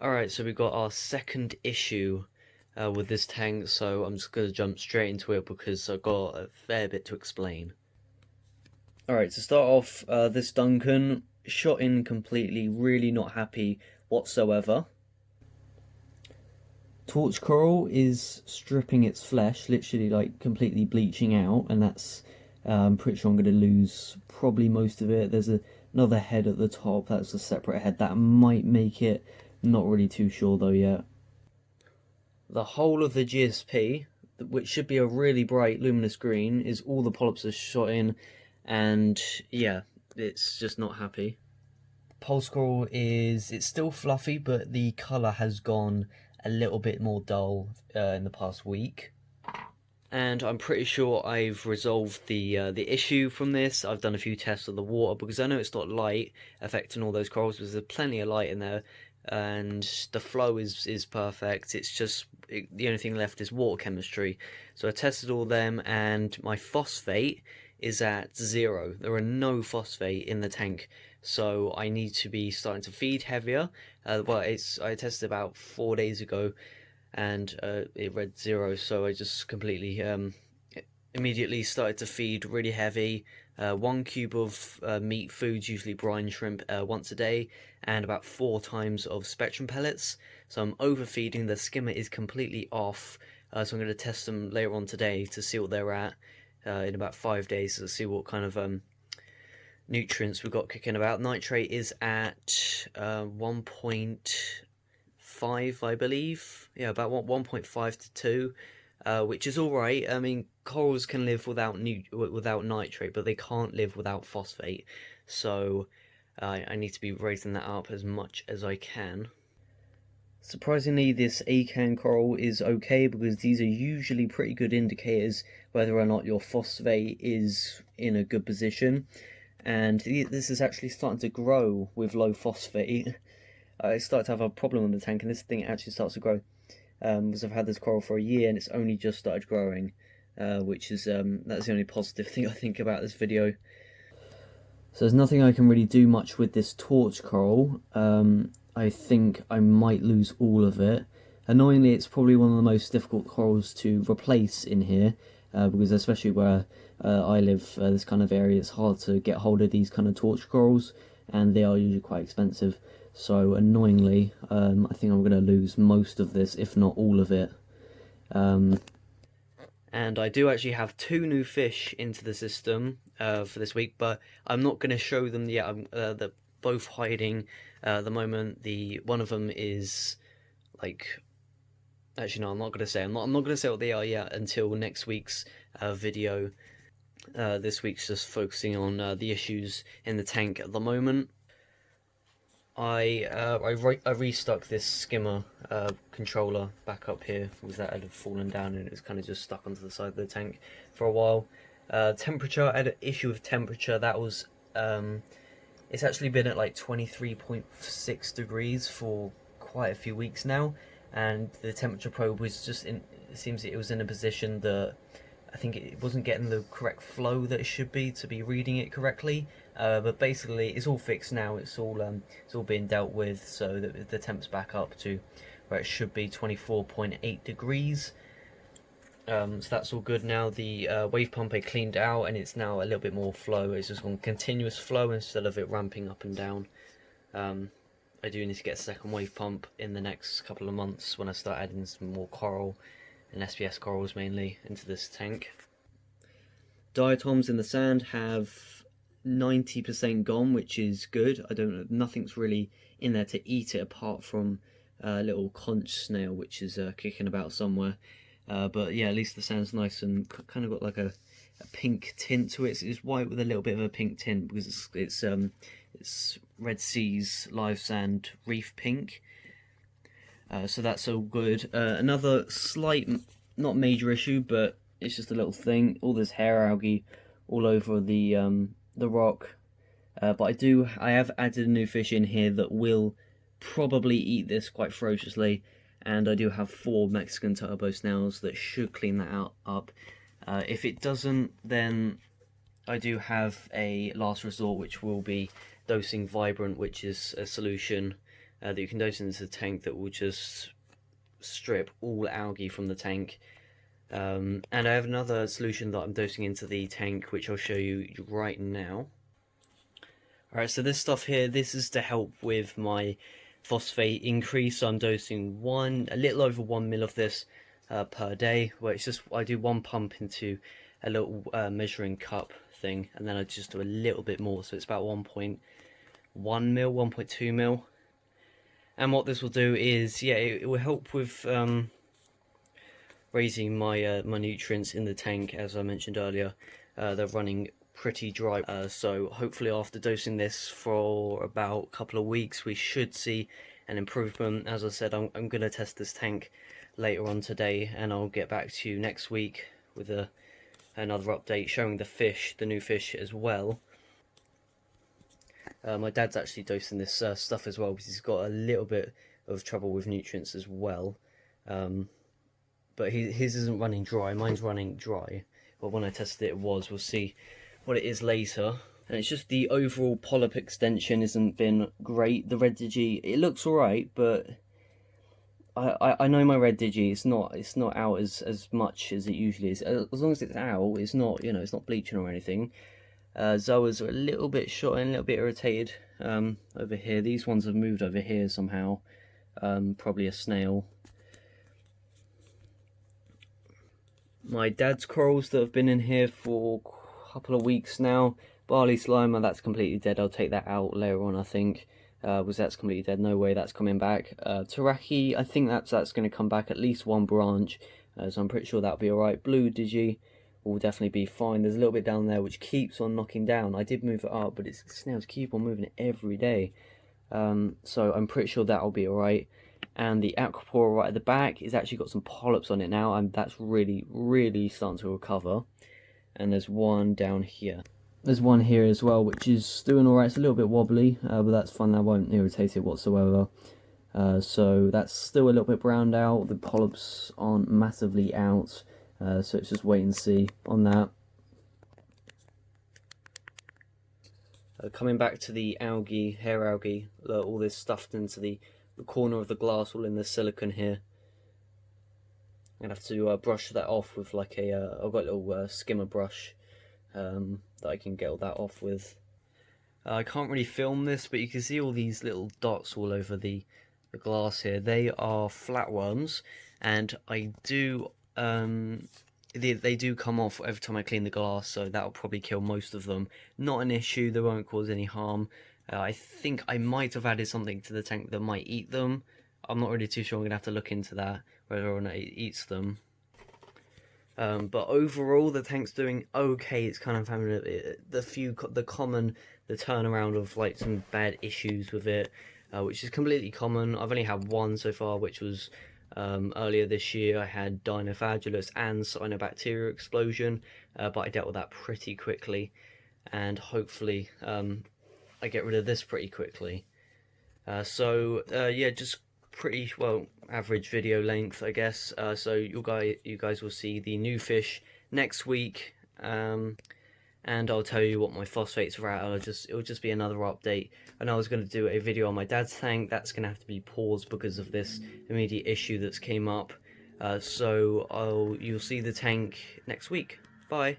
Alright, so we got our second issue with this tank, so I'm just going to jump straight into it because I've got a fair bit to explain. Alright, to start off, this Duncan shot in completely, really not happy whatsoever. Torche Coral is stripping its flesh, literally like completely bleaching out, and that's, I'm pretty sure I'm going to lose probably most of it. There's another head at the top, that's a separate head, that might make it, not really too sure though yet. The whole of the GSP, which should be a really bright luminous green, is all the polyps are shot in, and yeah, it's just not happy. Pulse coral it's still fluffy, but the colour has gone a little bit more dull in the past week. And I'm pretty sure I've resolved the issue from this. I've done a few tests of the water because I know it's not light affecting all those corals, because there's plenty of light in there, and the flow is perfect. It's just the only thing left is water chemistry. So I tested all them, and my phosphate is at 0. There are no phosphate in the tank, so I need to be starting to feed heavier. I tested about 4 days ago, and it read 0, so I just completely immediately started to feed really heavy. 1 cube of meat foods, usually brine shrimp, once a day, and about 4 times of spectrum pellets. So I'm overfeeding. The skimmer is completely off, so I'm going to test them later on today to see what they're at in about 5 days, to see what kind of nutrients we've got kicking about. Nitrate is at 1.5, I believe. Yeah, about 1.5 to 2, which is alright. I mean, corals can live without nitrate, but they can't live without phosphate. So I need to be raising that up as much as I can. Surprisingly, this acan coral is okay, because these are usually pretty good indicators whether or not your phosphate is in a good position. And this is actually starting to grow with low phosphate. I started to have a problem in the tank, and this thing actually starts to grow. Because I've had this coral for a year and it's only just started growing, which is that's the only positive thing I think about this video. So there's nothing I can really do much with this torch coral. I think I might lose all of it. Annoyingly, it's probably one of the most difficult corals to replace in here, because especially where I live, this kind of area, it's hard to get hold of these kind of torch corals, and they are usually quite expensive. So annoyingly, I think I'm going to lose most of this, if not all of it. And I do actually have 2 new fish into the system for this week, but I'm not going to show them yet. They're both hiding at the moment. One of them is like, actually no, I'm not going to say. I'm not going to say what they are yet until next week's video. This week's just focusing on the issues in the tank at the moment. I restuck this skimmer controller back up here, because that had fallen down and it was kind of just stuck onto the side of the tank for a while. Temperature, I had an issue with temperature. That was it's actually been at like 23.6 degrees for quite a few weeks now, and the temperature probe was just in, it seems it was in a position that I think it wasn't getting the correct flow that it should be to be reading it correctly. But basically, it's all fixed now. It's all being dealt with, so that the temp's back up to where it should be, 24.8 degrees. So that's all good now. The wave pump I cleaned out, and it's now a little bit more flow. It's just on continuous flow instead of it ramping up and down. I do need to get a second wave pump in the next couple of months when I start adding some more coral, and SPS corals mainly, into this tank. Diatoms in the sand have 90% gone, which is good. I don't know, nothing's really in there to eat it apart from a little conch snail which is kicking about somewhere. But yeah, at least the sand's nice and kind of got like a pink tint to it. It's white with a little bit of a pink tint because it's Red Sea's live sand reef pink. So that's all good. Another slight, not major issue, but it's just a little thing. All this hair algae all over the rock. But I have added a new fish in here that will probably eat this quite ferociously, and I do have 4 Mexican turbo snails that should clean that up. If it doesn't, then I do have a last resort, which will be dosing Vibrant, which is a solution that you can dose into the tank that will just strip all algae from the tank. And I have another solution that I'm dosing into the tank, which I'll show you right now. Alright, so this stuff here, this is to help with my phosphate increase. So I'm dosing a little over 1 ml of this per day, where it's just, I do one pump into a little measuring cup thing, and then I just do a little bit more, so it's about 1.1 ml, 1.2 ml. And what this will do is, yeah, it will help with raising my my nutrients in the tank. As I mentioned earlier, they're running pretty dry, so hopefully after dosing this for about a couple of weeks we should see an improvement. As I said, I'm going to test this tank later on today, and I'll get back to you next week with another update showing the new fish as well. My dad's actually dosing this stuff as well, because he's got a little bit of trouble with nutrients as well, but his isn't running dry, mine's running dry, but when I tested it was. We'll see what it is later. And it's just the overall polyp extension hasn't been great. The red digi, it looks alright, but I know my red digi, it's not out as much as it usually is. As long as it's out, it's not, you know, it's not bleaching or anything. Zoas are a little bit short and a little bit irritated over here. These ones have moved over here somehow, probably a snail. My dad's corals that have been in here for a couple of weeks now. Barley Slimer, that's completely dead. I'll take that out later on, I think. That's completely dead. No way that's coming back. Taraki, I think that's going to come back, at least one branch. So I'm pretty sure that'll be alright. Blue Digi will definitely be fine. There's a little bit down there which keeps on knocking down. I did move it up, but snails keep on moving it every day. So I'm pretty sure that'll be alright. And the aquaporil right at the back is actually got some polyps on it now, and that's really starting to recover. And there's one down here. There's one here as well, which is doing alright. It's a little bit wobbly, but that's fine. That won't irritate it whatsoever. So that's still a little bit browned out. The polyps aren't massively out, so it's just wait and see on that. Coming back to the algae, hair algae, all this stuffed into the corner of the glass, all in the silicone here. I'm gonna have to brush that off with like I've got a little skimmer brush that I can get all that off with. I can't really film this, but you can see all these little dots all over the glass here. They are flatworms, and I do they do come off every time I clean the glass, so that'll probably kill most of them. Not an issue, they won't cause any harm. I think I might have added something to the tank that might eat them. I'm not really too sure. I'm going to have to look into that, whether or not it eats them. But overall, the tank's doing okay. It's kind of having the turnaround of like some bad issues with it, which is completely common. I've only had one so far, which was earlier this year. I had Dinoflagellus and cyanobacteria explosion, but I dealt with that pretty quickly, and hopefully I get rid of this pretty quickly. Yeah, just pretty well average video length, I guess. So you guys will see the new fish next week, and I'll tell you what my phosphates are at. It'll just be another update. And I was going to do a video on my dad's tank. That's going to have to be paused because of this immediate issue that's came up. So you'll see the tank next week. Bye.